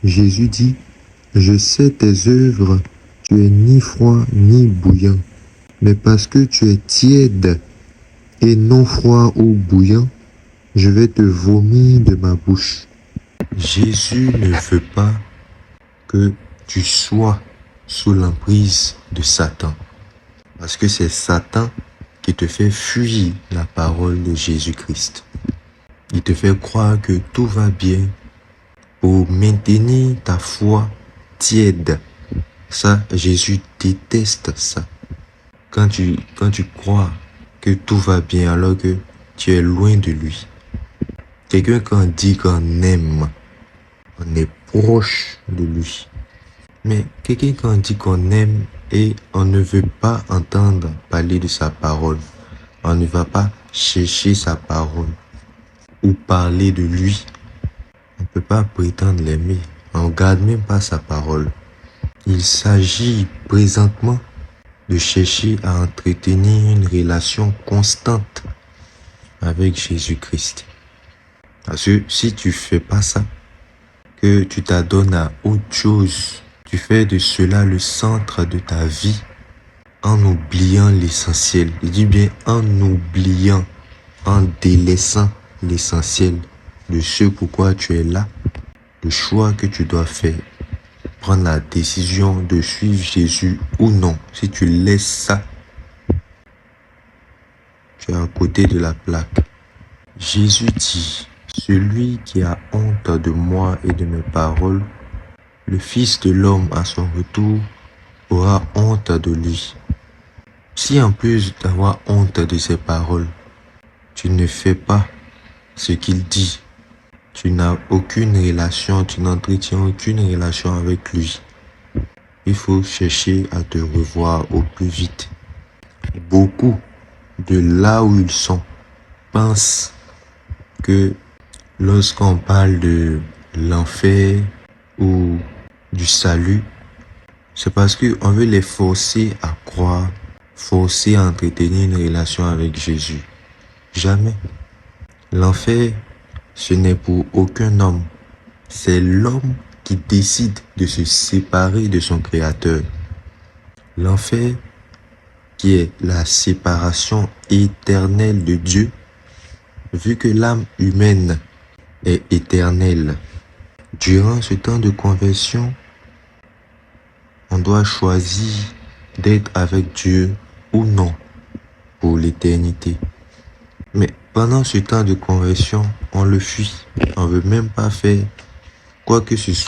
Jésus dit, je sais tes œuvres, tu es ni froid ni bouillant. Mais parce que tu es tiède et non froid ou bouillant, je vais te vomir de ma bouche. Jésus ne veut pas que tu sois sous l'emprise de Satan. Parce que c'est Satan qui te fait fuir la parole de Jésus-Christ. Il te fait croire que tout va bien pour maintenir ta foi tiède. Ça, Jésus déteste ça. Quand tu crois que tout va bien alors que tu es loin de lui. Quelqu'un quand dit qu'on aime, on est proche de lui. Mais quelqu'un quand dit qu'on aime et on ne veut pas entendre parler de sa parole, on ne va pas chercher sa parole ou parler de lui, on ne peut pas prétendre l'aimer. On ne garde même pas sa parole. Il s'agit présentement de chercher à entretenir une relation constante avec Jésus-Christ. Parce que si tu fais pas ça, que tu t'adonnes à autre chose, tu fais de cela le centre de ta vie, en oubliant l'essentiel. Je dis bien en oubliant, en délaissant l'essentiel de ce pourquoi tu es là, le choix que tu dois faire, prendre la décision de suivre Jésus ou non. Si tu laisses ça, tu es à côté de la plaque. Jésus dit, celui qui a honte de moi et de mes paroles, le Fils de l'homme à son retour aura honte de lui. Si en plus d'avoir honte de ses paroles, tu ne fais pas ce qu'il dit, tu n'as aucune relation, tu n'entretiens aucune relation avec lui, il faut chercher à te revoir au plus vite. Beaucoup de là où ils sont pensent que lorsqu'on parle de l'enfer ou du salut, c'est parce qu'on veut les forcer à croire, forcer à entretenir une relation avec Jésus. Jamais. L'enfer, ce n'est pour aucun homme. C'est l'homme qui décide de se séparer de son Créateur. L'enfer, qui est la séparation éternelle de Dieu, vu que l'âme humaine est éternelle. Durant ce temps de conversion, on doit choisir d'être avec Dieu ou non pour l'éternité. Mais pendant ce temps de conversion, on le fuit. On ne veut même pas faire quoi que ce soit.